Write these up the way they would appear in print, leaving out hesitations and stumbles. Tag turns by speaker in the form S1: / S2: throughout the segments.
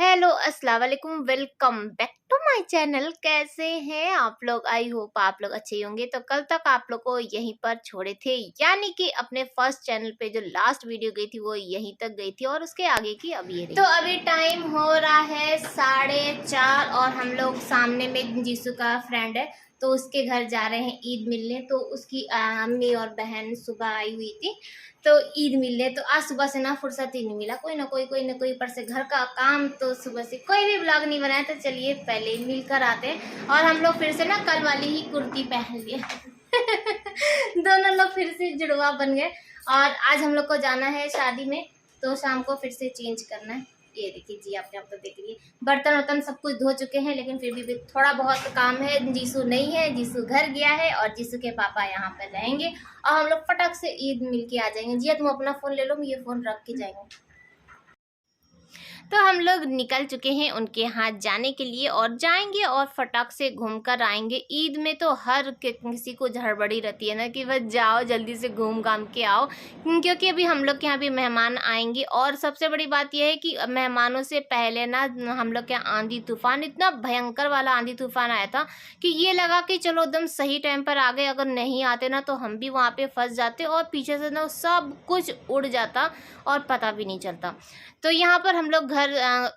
S1: Hello अस्सलाम वालेकुम, welcome back to my channel. कैसे हैं आप लोग? आई होप आप लोग अच्छे ही होंगे। तो कल तक आप लोग को यहीं पर छोड़े थे, यानी कि अपने फर्स्ट चैनल पे जो लास्ट वीडियो गई थी वो यहीं तक गई थी और उसके आगे की अब ये रही। तो अभी टाइम हो रहा है 4:30 और हम लोग सामने में जीसू का फ्रेंड है तो उसके घर जा रहे हैं ईद मिलने। तो उसकी अम्मी और बहन सुबह आई हुई थी तो ईद मिलने। तो आज सुबह से ना फुर्सत ही नहीं मिला, कोई ना कोई ऊपर से घर का काम, तो सुबह से कोई भी ब्लॉग नहीं बनाया। तो चलिए पहले मिलकर आते हैं। और हम लोग फिर से ना कल वाली ही कुर्ती पहन लिए दोनों लोग फिर से जुड़वा बन गए। और आज हम लोग को जाना है शादी में, तो शाम को फिर से चेंज करना है। ये देखिए जी, आपने आप तो देख लिए बर्तन वर्तन सब कुछ धो चुके हैं, लेकिन फिर भी थोड़ा बहुत काम है। जीसू नहीं है, जीसू घर गया है और जीसू के पापा यहाँ पर रहेंगे और हम लोग फटक से ईद मिल के आ जाएंगे। जिया तुम अपना फोन ले लो, मैं ये फोन रख के जाएंगे। तो हम लोग निकल चुके हैं उनके यहाँ जाने के लिए और जाएंगे और फटाक से घूम कर आएंगे। ईद में तो हर किसी को हड़बड़ी रहती है ना कि बस जाओ जल्दी से घूम घाम के आओ, क्योंकि अभी हम लोग के यहाँ भी मेहमान आएंगे। और सबसे बड़ी बात यह है कि मेहमानों से पहले ना हम लोग के यहाँ आंधी तूफान, इतना भयंकर वाला आंधी तूफान आया था कि ये लगा कि चलो एकदम सही टाइम पर आ गए, अगर नहीं आते ना तो हम भी वहाँ पे फंस जाते और पीछे से ना सब कुछ उड़ जाता और पता भी नहीं चलता। तो यहाँ पर हम लोग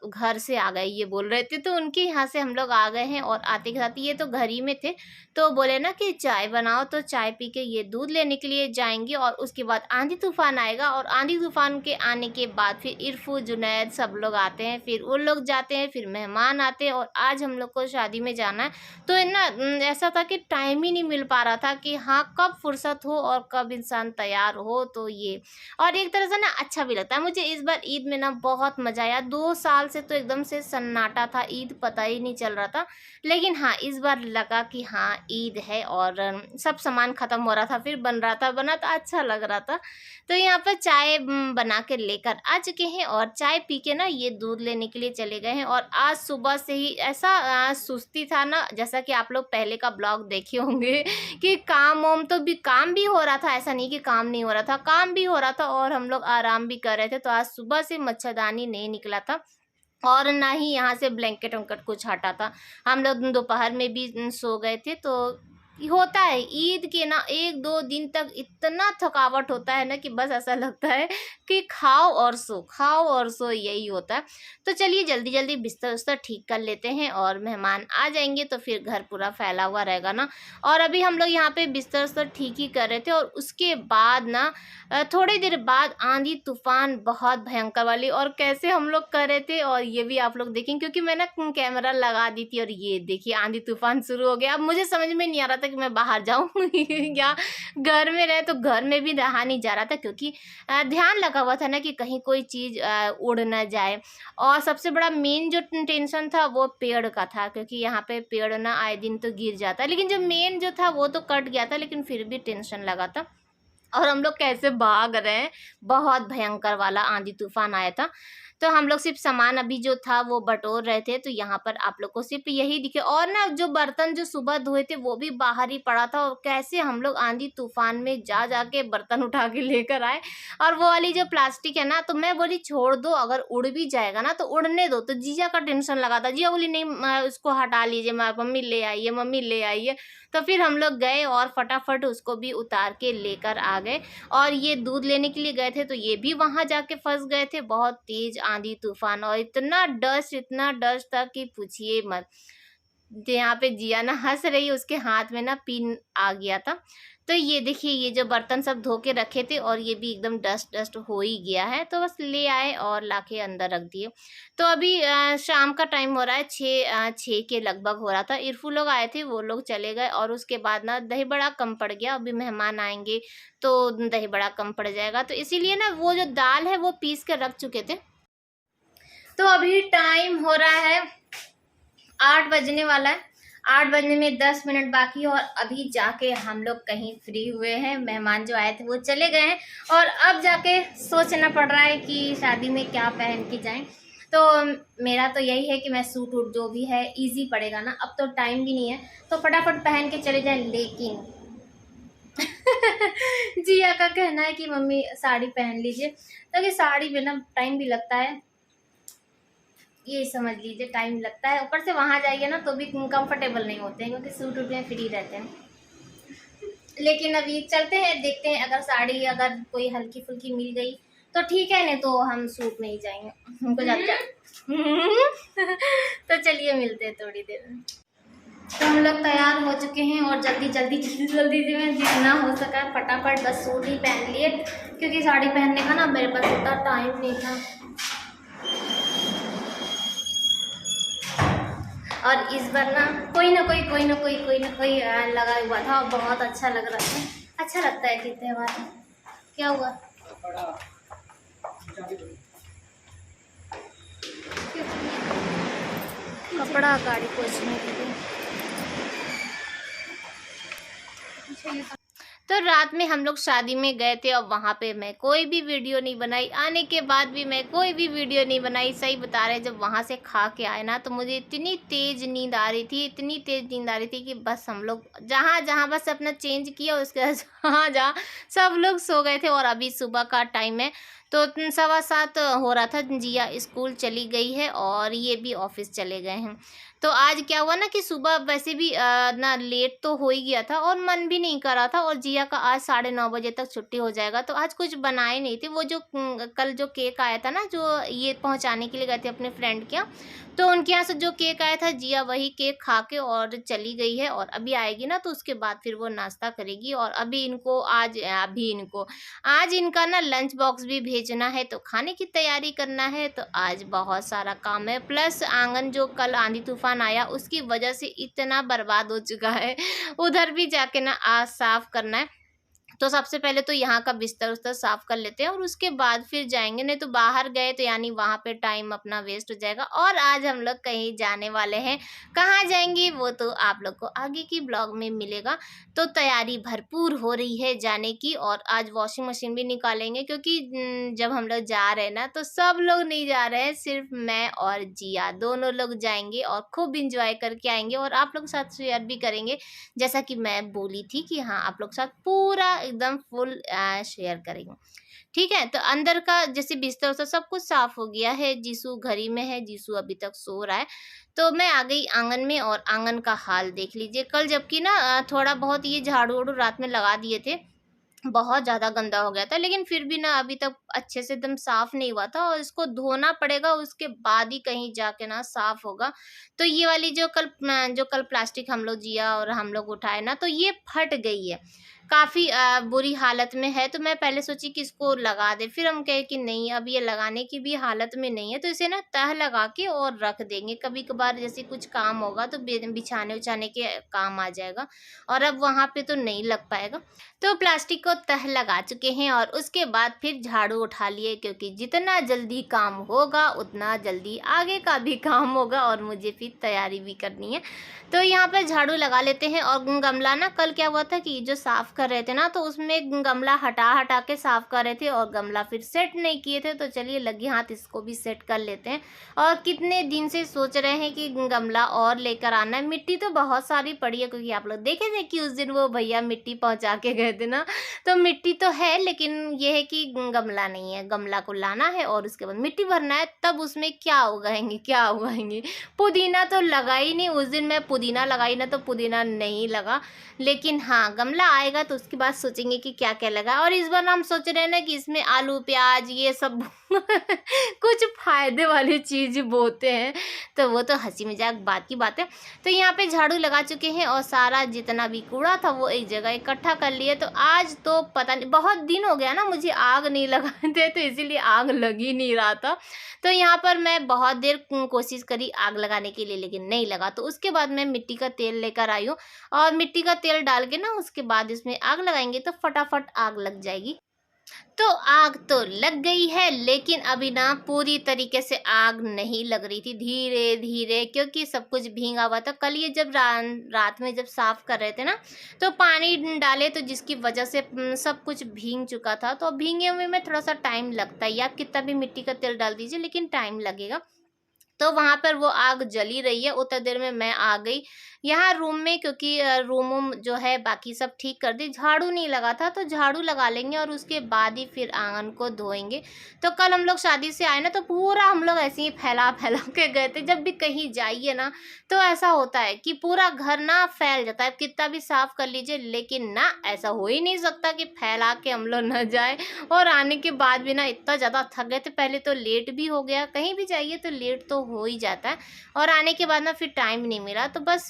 S1: घर से आ गए ये बोल रहे थे, तो उनके यहाँ से हम लोग आ गए हैं। और आते के साथ ये तो घर ही में थे, तो बोले ना कि चाय बनाओ, तो चाय पी के ये दूध लेने के लिए जाएंगे। और उसके बाद आंधी तूफान आएगा और आंधी तूफान के आने के बाद फिर इरफू जुनैद सब लोग आते हैं, फिर वो लोग जाते हैं, फिर मेहमान आते हैं। और आज हम लोग को शादी में जाना है, तो ना ऐसा था कि टाइम ही नहीं मिल पा रहा था कि हाँ कब फुर्सत हो और कब इंसान तैयार हो। तो ये और एक तरह से ना अच्छा भी लगता है मुझे। इस बार ईद में ना बहुत मज़ा आया। 2 साल से तो एकदम से सन्नाटा था, ईद पता ही नहीं चल रहा था। लेकिन हाँ इस बार लगा कि हाँ ईद है और सब सामान ख़त्म हो रहा था, फिर बन रहा था, बना तो अच्छा लग रहा था। तो यहाँ पर चाय बना के लेकर आ चुके हैं और चाय पी के ना ये दूध लेने के लिए चले गए हैं। और आज सुबह से ही ऐसा सुस्ती था ना, जैसा कि आप लोग पहले का ब्लॉग देखे होंगे कि काम भी हो रहा था, ऐसा नहीं कि काम नहीं हो रहा था, काम भी हो रहा था और हम लोग आराम भी कर रहे थे। तो आज सुबह से मच्छरदानी नहीं निकला था और ना ही यहाँ से ब्लैंकेट वैंकेट कुछ हटा था। हम लोग दोपहर में भी सो गए थे। तो होता है ईद के ना 1-2 दिन तक इतना थकावट होता है ना कि बस ऐसा लगता है कि खाओ और सो, खाओ और सो, यही होता है। तो चलिए जल्दी जल्दी बिस्तर उस्तर ठीक कर लेते हैं और मेहमान आ जाएंगे तो फिर घर पूरा फैला हुआ रहेगा ना। और अभी हम लोग यहाँ पे बिस्तर उस्तर ठीक ही कर रहे थे और उसके बाद ना थोड़ी देर बाद आंधी तूफान बहुत भयंकर वाली, और कैसे हम लोग कर रहे थे और ये भी आप लोग देखें, क्योंकि मैंने कैमरा लगा दी थी। और ये देखिए आंधी तूफान शुरू हो गया। अब मुझे समझ में नहीं आ रहा था कि मैं बाहर जाऊं या घर में रहे, तो घर में भी रहा नहीं जा रहा था क्योंकि ध्यान लगा हुआ था ना कि कहीं कोई चीज़ उड़ ना जाए। और सबसे बड़ा मेन जो टेंशन था वो पेड़ का था, क्योंकि यहाँ पे पेड़ ना आए दिन तो गिर जाता है, लेकिन जो मेन जो था वो तो कट गया था, लेकिन फिर भी टेंशन लगा था। और हम लोग कैसे भाग रहे हैं, बहुत भयंकर वाला आंधी तूफान आया था। तो हम लोग सिर्फ सामान अभी जो था वो बटोर रहे थे, तो यहाँ पर आप लोग को सिर्फ यही दिखे। और ना जो बर्तन जो सुबह धोए थे वो भी बाहर ही पड़ा था, और कैसे हम लोग आंधी तूफान में जा जाके बर्तन उठा के लेकर आए। और वो वाली जो प्लास्टिक है ना, तो मैं बोली छोड़ दो, अगर उड़ भी जाएगा ना तो उड़ने दो। तो जीजा का टेंशन लगा था, जिया बोली नहीं उसको हटा लीजिए, मम्मी ले आइए, मम्मी ले आइए। तो फिर हम लोग गए और फटाफट उसको भी उतार के लेकर आ गए। और ये दूध लेने के लिए गए थे तो ये भी वहां जाके फंस गए थे। बहुत तेज आंधी तूफान और इतना डस्ट था कि पूछिए मत। यहाँ पे जिया ना हंस रही, उसके हाथ में ना पिन आ गया था। तो ये देखिए ये जो बर्तन सब धो के रखे थे और ये भी एकदम डस्ट डस्ट हो ही गया है, तो बस ले आए और लाके अंदर रख दिए। तो अभी शाम का टाइम हो रहा है, 6 के लगभग हो रहा था। इरफू लोग आए थे, वो लोग चले गए और उसके बाद ना दही बड़ा कम पड़ गया। अभी मेहमान आएंगे तो दही बड़ा कम पड़ जाएगा, तो इसीलिए ना वो जो दाल है वो पीस कर रख चुके थे। तो अभी टाइम हो रहा है 8 बजने वाला है, 8 बजने में 10 मिनट बाकी। और अभी जाके हम लोग कहीं फ्री हुए हैं, मेहमान जो आए थे वो चले गए हैं और अब जाके सोचना पड़ रहा है कि शादी में क्या पहन के जाएं। तो मेरा तो यही है कि मैं सूट वूट जो भी है इजी पड़ेगा ना, अब तो टाइम भी नहीं है तो फटाफट पहन के चले जाए। लेकिन जिया का कहना है कि मम्मी साड़ी पहन लीजिए, तो कि साड़ी में ना टाइम भी लगता है ये समझ लीजिए टाइम लगता है। ऊपर से वहां जाइए ना तो भी कंफर्टेबल नहीं होते हैं, क्योंकि सूट वूट में फ्री रहते हैं। लेकिन अभी चलते हैं, देखते हैं, अगर साड़ी अगर कोई हल्की फुल्की मिल गई तो ठीक है, नहीं तो हम सूट में ही जाएंगे, हमको ज्यादा तो चलिए मिलते हैं थोड़ी देर में। तो हम लोग तैयार हो चुके हैं और जल्दी जल्दी जल्दी जल्दी से में जितना हो सका फटाफट बस सूट ही पहन लिए, क्योंकि साड़ी पहनने का ना मेरे पास उतना टाइम नहीं था। और इस बार ना कोई ना कोई लगा हुआ था और बहुत अच्छा लग रहा था। अच्छा लगता है कि त्योहार। क्या हुआ? कपड़ा गाड़ी पोछने के लिए। तो रात में हम लोग शादी में गए थे और वहाँ पे मैं कोई भी वीडियो नहीं बनाई, आने के बाद भी मैं कोई भी वीडियो नहीं बनाई। सही बता रहे, जब वहाँ से खा के आए ना तो मुझे इतनी तेज नींद आ रही थी, इतनी तेज नींद आ रही थी कि बस हम लोग जहाँ जहाँ बस अपना चेंज किया, उसके बाद जहाँ जहाँ सब लोग सो गए थे। और अभी सुबह का टाइम है तो 7:15 हो रहा था। जिया स्कूल चली गई है और ये भी ऑफिस चले गए हैं। तो आज क्या हुआ ना कि सुबह वैसे भी ना लेट तो हो ही गया था और मन भी नहीं कर रहा था, और जिया का आज 9:30 बजे तक छुट्टी हो जाएगा। तो आज कुछ बनाए नहीं थे। वो जो कल जो केक आया था ना, जो ये पहुंचाने के लिए गए थे अपने फ्रेंड के यहाँ, तो उनके यहाँ से जो केक आया था, जिया वही केक खा के और चली गई है। और अभी आएगी ना तो उसके बाद फिर वो नाश्ता करेगी। और अभी इनको आज इनका ना लंच बॉक्स भी भेजना है, तो खाने की तैयारी करना है। तो आज बहुत सारा काम है, प्लस आंगन जो कल आंधी तूफान आया उसकी वजह से इतना बर्बाद हो चुका है, उधर भी जाके ना आज साफ करना है। तो सबसे पहले तो यहाँ का बिस्तर उस्तर साफ कर लेते हैं और उसके बाद फिर जाएंगे, नहीं तो बाहर गए तो यानी वहाँ पे टाइम अपना वेस्ट हो जाएगा। और आज हम लोग कहीं जाने वाले हैं, कहाँ जाएंगे वो तो आप लोग को आगे की ब्लॉग में मिलेगा। तो तैयारी भरपूर हो रही है जाने की। और आज वॉशिंग मशीन भी निकालेंगे, क्योंकि जब हम लोग जा रहे हैं ना तो सब लोग नहीं जा रहे हैं, सिर्फ मैं और जिया दोनों लोग जाएंगे और खूब इंजॉय करके आएंगे और आप लोग साथ शेयर भी करेंगे, जैसा कि मैं बोली थी कि हाँ आप लोग साथ पूरा एकदम फुल शेयर करेंगे। ठीक है, तो अंदर का जैसे बिस्तर उस्तर सब कुछ साफ हो गया है। जीसू घर ही में है, जीसू अभी तक सो रहा है। तो मैं आ गई आंगन में और आंगन का हाल देख लीजिए। कल जबकि ना थोड़ा बहुत ये झाड़ू वाड़ू रात में लगा दिए थे, बहुत ज़्यादा गंदा हो गया था, लेकिन फिर भी ना अभी तक अच्छे से एकदम साफ नहीं हुआ था और इसको धोना पड़ेगा, उसके बाद ही कहीं जाके ना साफ होगा। तो ये वाली जो कल प्लास्टिक हम लोग जिया और हम लोग उठाए ना, तो ये फट गई है, काफ़ी बुरी हालत में है। तो मैं पहले सोची कि इसको लगा दे, फिर हम कहे कि नहीं अब ये लगाने की भी हालत में नहीं है, तो इसे ना तह लगा के और रख देंगे, कभी कभार जैसे कुछ काम होगा तो बिछाने उछाने के काम आ जाएगा, और अब वहाँ पे तो नहीं लग पाएगा। तो प्लास्टिक को तह लगा चुके हैं और उसके बाद फिर झाड़ू उठा लिए, क्योंकि जितना जल्दी काम होगा उतना जल्दी आगे का भी काम होगा और मुझे फिर तैयारी भी करनी है। तो यहाँ पर झाड़ू लगा लेते हैं। और गमला ना कल क्या हुआ था कि जो साफ़ कर रहे थे ना, तो उसमें गमला हटा हटा के साफ़ कर रहे थे और गमला फिर सेट नहीं किए थे। तो चलिए लगे हाथ इसको भी सेट कर लेते हैं। और कितने दिन से सोच रहे हैं कि गमला और लेकर आना है। मिट्टी तो बहुत सारी पड़ी है, क्योंकि आप लोग देखे थे कि उस दिन वो भैया मिट्टी पहुँचा के गए थे ना, तो मिट्टी तो है, लेकिन ये है कि गमला नहीं है। गमला को लाना है और उसके बाद मिट्टी भरना है, तब उसमें क्या उगाएंगे। पुदीना तो लगा ही नहीं, उस दिन मैं पुदीना लगाई ना तो पुदीना नहीं लगा। लेकिन हाँ गमला आएगा तो उसके बाद सोचेंगे कि क्या क्या लगा। और इस बार हम सोच रहे हैं ना कि इसमें आलू प्याज ये सब कुछ फायदे वाली चीज़ बोते हैं, तो वो तो हंसी मजाक बात की बात है। तो यहाँ पे झाड़ू लगा चुके हैं और सारा जितना भी कूड़ा था वो एक जगह इकट्ठा कर लिए। तो आज तो पता नहीं, बहुत दिन हो गया ना मुझे आग नहीं लगाए थे, तो इसीलिए आग लग ही नहीं रहा था। तो यहाँ पर मैं बहुत देर कोशिश करी आग लगाने के लिए, लेकिन नहीं लगा। तो उसके बाद मैं मिट्टी का तेल लेकर आई हूँ और मिट्टी का तेल डाल के ना उसके बाद इसमें आग लगाएंगे तो फटाफट आग लग जाएगी। तो आग तो लग गई है, लेकिन अभी ना पूरी तरीके से आग नहीं लग रही थी, धीरे धीरे, क्योंकि सब कुछ भींगा हुआ था। कल ये जब रात में जब साफ कर रहे थे ना, तो पानी डाले तो जिसकी वजह से सब कुछ भींग चुका था। तो भींगे हुए में थोड़ा सा टाइम लगता है, या कितना भी मिट्टी का तेल डाल दीजिए लेकिन टाइम लगेगा। तो वहाँ पर वो आग जली रही है। उतनी देर में मैं आ गई यहाँ रूम में, क्योंकि रूम जो है बाकी सब ठीक कर दी। झाड़ू नहीं लगा था तो झाड़ू लगा लेंगे और उसके बाद ही फिर आंगन को धोएंगे। तो कल हम लोग शादी से आए ना, तो पूरा हम लोग ऐसे ही फैला फैला के गए थे। जब भी कहीं जाइए ना तो ऐसा होता है कि पूरा घर ना फैल जाता है, कितना भी साफ कर लीजिए, लेकिन ना ऐसा हो ही नहीं सकता कि फैला के हम लोग न जाए। और आने के बाद भी ना इतना ज़्यादा थक गए थे, पहले तो लेट भी हो गया, कहीं भी जाइए तो लेट तो हो ही जाता है। और आने के बाद ना फिर टाइम नहीं मिला, तो बस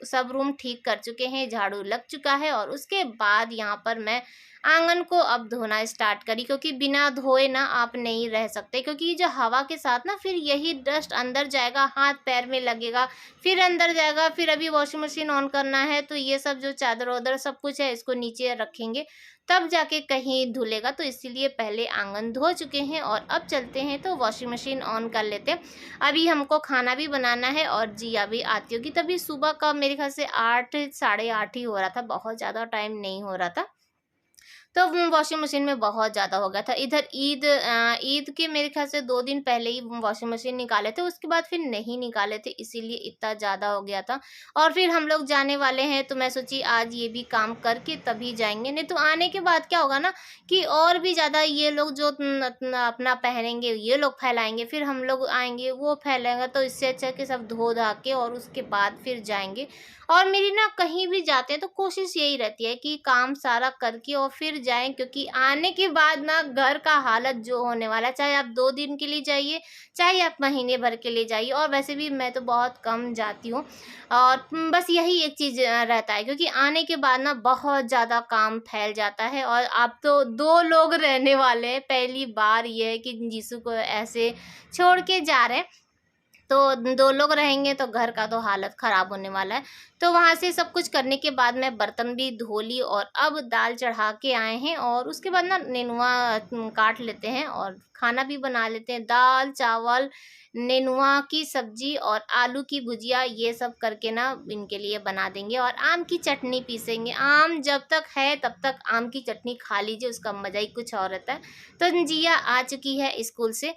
S1: सब रूम ठीक कर चुके हैं, झाड़ू लग चुका है। और उसके बाद यहाँ पर मैं आंगन को अब धोना स्टार्ट करी, क्योंकि बिना धोए ना आप नहीं रह सकते, क्योंकि ये जो हवा के साथ ना फिर यही डस्ट अंदर जाएगा, हाथ पैर में लगेगा, फिर अंदर जाएगा। फिर अभी वॉशिंग मशीन ऑन करना है, तो ये सब जो चादर वादर सब कुछ है इसको नीचे रखेंगे, तब जाके कहीं धुलेगा। तो इसीलिए पहले आंगन धो चुके हैं और अब चलते हैं तो वॉशिंग मशीन ऑन कर लेते हैं। अभी हमको खाना भी बनाना है और जिया भी आती होगी। तभी सुबह का मेरे ख्याल से 8 साढ़े 8 ही हो रहा था, बहुत ज़्यादा टाइम नहीं हो रहा था। तो वॉशिंग मशीन में बहुत ज़्यादा हो गया था। इधर ईद के मेरे ख़्याल से 2 दिन पहले ही वॉशिंग मशीन निकाले थे, उसके बाद फिर नहीं निकाले थे, इसीलिए इतना ज़्यादा हो गया था। और फिर हम लोग जाने वाले हैं, तो मैं सोची आज ये भी काम करके तभी जाएँगे, नहीं तो आने के बाद क्या होगा ना कि और भी ज़्यादा ये लोग जो अपना पहनेंगे ये लोग फैलाएँगे, फिर हम लोग आएँगे वो फैलाएँगे। तो इससे अच्छा है कि सब धो-धा के और उसके बाद फिर जाएँगे। और मेरी ना कहीं भी जाते हैं तो कोशिश यही रहती है कि काम सारा करके और फिर जाएँ, क्योंकि आने के बाद ना घर का हालत जो होने वाला है, चाहे आप 2 दिन के लिए जाइए, चाहे आप महीने भर के लिए जाइए। और वैसे भी मैं तो बहुत कम जाती हूँ। और बस यही एक चीज़ रहता है, क्योंकि आने के बाद ना बहुत ज़्यादा काम फैल जाता है। और आप तो 2 लोग रहने वाले हैं, पहली बार ये है कि जीसू को ऐसे छोड़ के जा रहे हैं। तो 2 लोग रहेंगे तो घर का तो हालत ख़राब होने वाला है। तो वहाँ से सब कुछ करने के बाद मैं बर्तन भी धो ली और अब दाल चढ़ा के आए हैं। और उसके बाद ना नेनुआ काट लेते हैं और खाना भी बना लेते हैं। दाल, चावल, नेनुआ की सब्ज़ी और आलू की भुजिया, ये सब करके ना इनके लिए बना देंगे। और आम की चटनी पीसेंगे। आम जब तक है तब तक आम की चटनी खा लीजिए, उसका मज़ा ही कुछ और रहता है। तो जिया आ चुकी है स्कूल से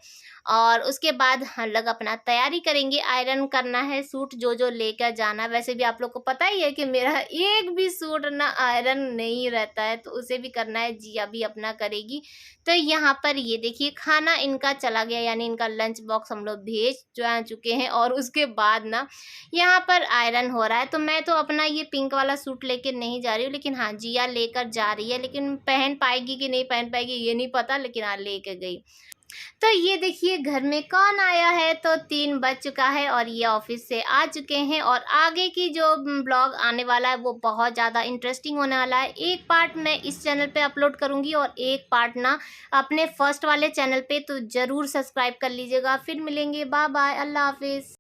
S1: और उसके बाद हम लोग अपना तैयारी करेंगे, आयरन करना है सूट जो लेकर जाना है। वैसे भी आप लोग को पता ही है कि मेरा एक भी सूट ना आयरन नहीं रहता है, तो उसे भी करना है, जिया भी अपना करेगी। तो यहाँ पर ये देखिए खाना इनका चला गया, यानी इनका लंच बॉक्स हम लोग भेज चुके हैं। और उसके बाद ना यहाँ पर आयरन हो रहा है। तो मैं तो अपना ये पिंक वाला सूट लेके नहीं जा रही हूँ, लेकिन हाँ जिया लेकर जा रही है, लेकिन पहन पाएगी कि नहीं पहन पाएगी ये नहीं पता, लेकिन हाँ लेके गई। तो ये देखिए घर में कौन आया है, तो 3 बज चुका है और ये ऑफिस से आ चुके हैं। और आगे की जो ब्लॉग आने वाला है वो बहुत ज़्यादा इंटरेस्टिंग होने वाला है। एक पार्ट मैं इस चैनल पे अपलोड करूँगी और एक पार्ट ना अपने फर्स्ट वाले चैनल पे, तो ज़रूर सब्सक्राइब कर लीजिएगा। फिर मिलेंगे, बाय बाय, अल्लाह हाफिज़।